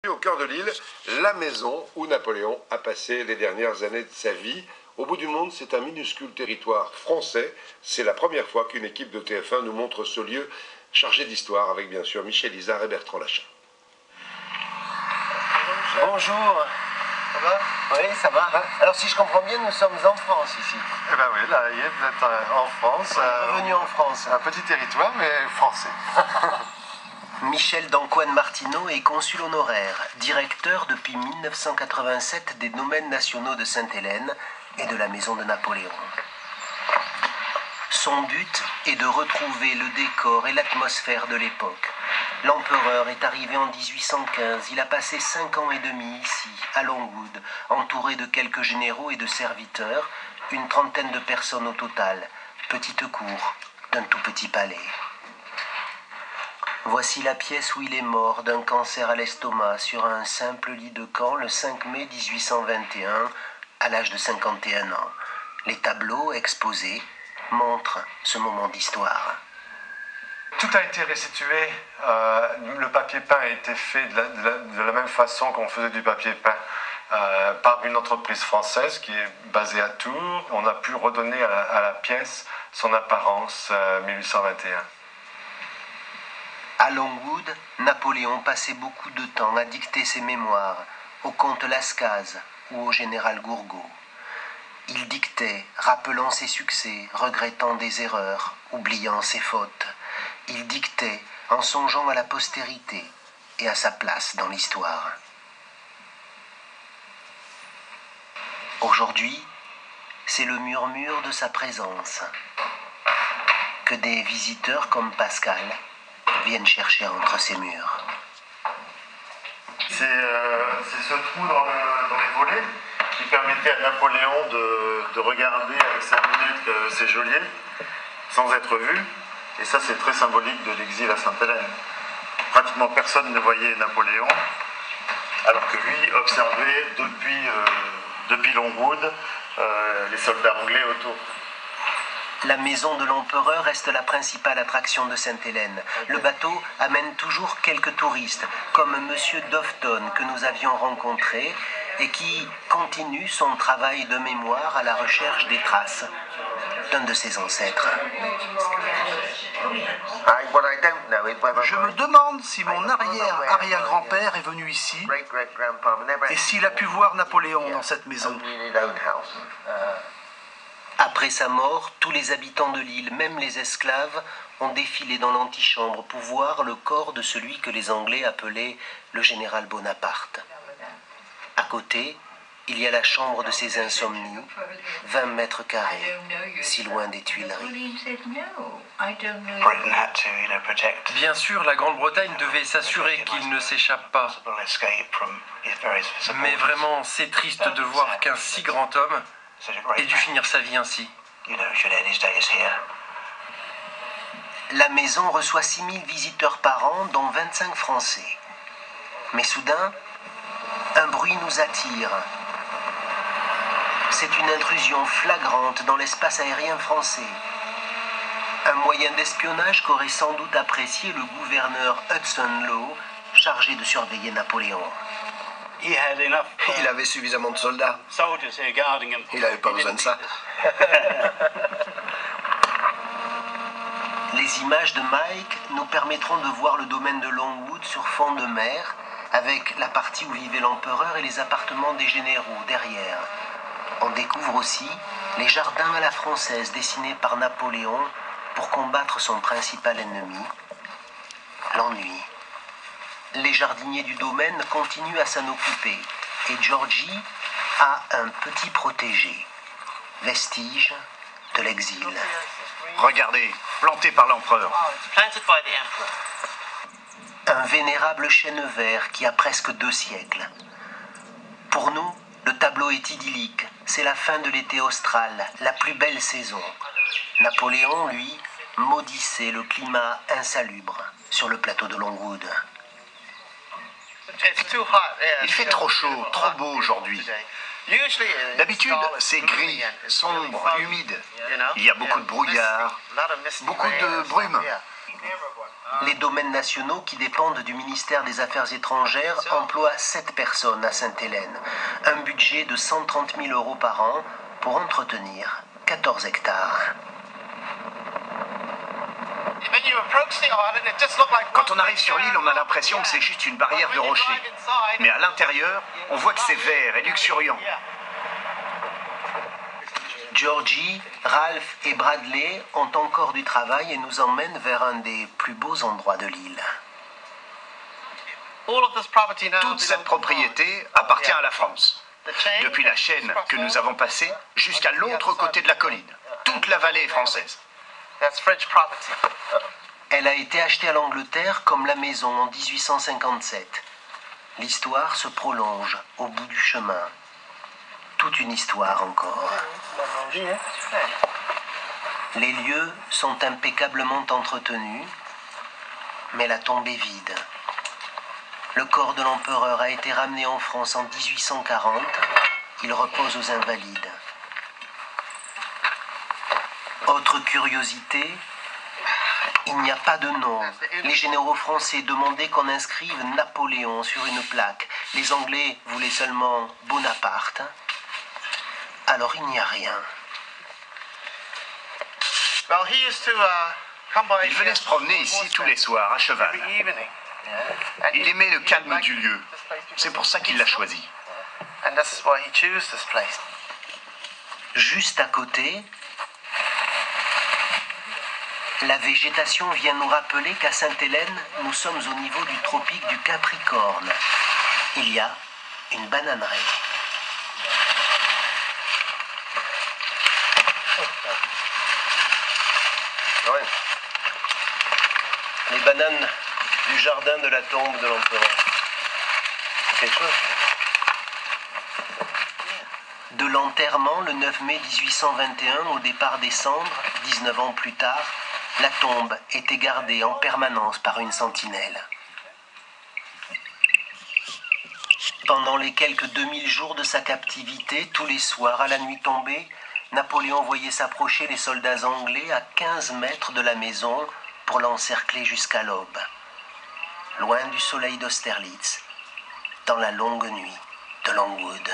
Au cœur de l'île, la maison où Napoléon a passé les dernières années de sa vie. Au bout du monde, c'est un minuscule territoire français. C'est la première fois qu'une équipe de TF1 nous montre ce lieu chargé d'histoire, avec bien sûr Michel Izard et Bertrand Lachin. Bonjour. Ça va? Oui, ça va. Alors si je comprends bien, nous sommes en France ici. Eh ben oui, là, vous êtes en France. Revenu en France. Un petit territoire, mais français. Michel d'Ancoine Martineau est consul honoraire, directeur depuis 1987 des domaines nationaux de Sainte-Hélène et de la maison de Napoléon. Son but est de retrouver le décor et l'atmosphère de l'époque. L'empereur est arrivé en 1815, il a passé 5 ans et demi ici, à Longwood, entouré de quelques généraux et de serviteurs, une trentaine de personnes au total, petite cour d'un tout petit palais. Voici la pièce où il est mort d'un cancer à l'estomac sur un simple lit de camp le 5 mai 1821, à l'âge de 51 ans. Les tableaux exposés montrent ce moment d'histoire. Tout a été restitué. Le papier peint a été fait de la même façon qu'on faisait du papier peint par une entreprise française qui est basée à Tours. On a pu redonner à la pièce son apparence 1821. À Longwood, Napoléon passait beaucoup de temps à dicter ses mémoires au comte Lascaz ou au général Gourgaud. Il dictait, rappelant ses succès, regrettant des erreurs, oubliant ses fautes. Il dictait en songeant à la postérité et à sa place dans l'histoire. Aujourd'hui, c'est le murmure de sa présence que des visiteurs comme Pascal viennent chercher entre ces murs. C'est ce trou dans les volets qui permettait à Napoléon de regarder avec sa lunette ses geôliers sans être vu. Et ça, c'est très symbolique de l'exil à Sainte-Hélène. Pratiquement personne ne voyait Napoléon, alors que lui observait depuis Longwood les soldats anglais autour. La maison de l'empereur reste la principale attraction de Sainte-Hélène. Le bateau amène toujours quelques touristes, comme Monsieur Dofton que nous avions rencontré et qui continue son travail de mémoire à la recherche des traces d'un de ses ancêtres. Je me demande si mon arrière-arrière-grand-père est venu ici et s'il a pu voir Napoléon dans cette maison. Après sa mort, tous les habitants de l'île, même les esclaves, ont défilé dans l'antichambre pour voir le corps de celui que les Anglais appelaient le général Bonaparte. À côté, il y a la chambre de ses insomnies, 20 mètres carrés, si loin des Tuileries. Bien sûr, la Grande-Bretagne devait s'assurer qu'il ne s'échappe pas. Mais vraiment, c'est triste de voir qu'un si grand homme ait dû finir sa vie ainsi. La maison reçoit 6000 visiteurs par an, dont 25 Français. Mais soudain, un bruit nous attire. C'est une intrusion flagrante dans l'espace aérien français. Un moyen d'espionnage qu'aurait sans doute apprécié le gouverneur Hudson Lowe, chargé de surveiller Napoléon. Il avait suffisamment de soldats. Il n'avait pas besoin de ça. Les images de Mike nous permettront de voir le domaine de Longwood sur fond de mer, avec la partie où vivait l'empereur et les appartements des généraux derrière. On découvre aussi les jardins à la française dessinés par Napoléon pour combattre son principal ennemi, l'ennui. Les jardiniers du domaine continuent à s'en occuper et Georgie a un petit protégé, vestige de l'exil. Regardez, planté par l'empereur. Un vénérable chêne vert qui a presque 2 siècles. Pour nous, le tableau est idyllique. C'est la fin de l'été austral, la plus belle saison. Napoléon, lui, maudissait le climat insalubre sur le plateau de Longwood. Il fait trop chaud, trop beau aujourd'hui. D'habitude, c'est gris, sombre, humide. Il y a beaucoup de brouillard, beaucoup de brume. Les domaines nationaux qui dépendent du ministère des Affaires étrangères emploient 7 personnes à Sainte-Hélène. Un budget de 130 000 € par an pour entretenir 14 hectares. Quand on arrive sur l'île, on a l'impression que c'est juste une barrière de rochers. Mais à l'intérieur, on voit que c'est vert et luxuriant. Georgie, Ralph et Bradley ont encore du travail et nous emmènent vers un des plus beaux endroits de l'île. Toute cette propriété appartient à la France. Depuis la chaîne que nous avons passée jusqu'à l'autre côté de la colline. Toute la vallée est française. Elle a été achetée à l'Angleterre comme la maison en 1857. L'histoire se prolonge au bout du chemin. Toute une histoire encore. Les lieux sont impeccablement entretenus, mais la tombe est vide. Le corps de l'empereur a été ramené en France en 1840. Il repose aux Invalides. Autre curiosité, il n'y a pas de nom. Les généraux français demandaient qu'on inscrive Napoléon sur une plaque. Les Anglais voulaient seulement Bonaparte. Alors il n'y a rien. Il venait se promener ici tous les soirs, à cheval. Il aimait le calme du lieu. C'est pour ça qu'il l'a choisi. Juste à côté, la végétation vient nous rappeler qu'à Sainte-Hélène, nous sommes au niveau du tropique du Capricorne. Il y a une bananerie. Ouais. Les bananes du jardin de la tombe de l'empereur. C'est quelque chose, hein? De l'enterrement, le 9 mai 1821, au départ des cendres, 19 ans plus tard, la tombe était gardée en permanence par une sentinelle. Pendant les quelques 2000 jours de sa captivité, tous les soirs, à la nuit tombée, Napoléon voyait s'approcher les soldats anglais à 15 mètres de la maison pour l'encercler jusqu'à l'aube. Loin du soleil d'Austerlitz, dans la longue nuit de Longwood.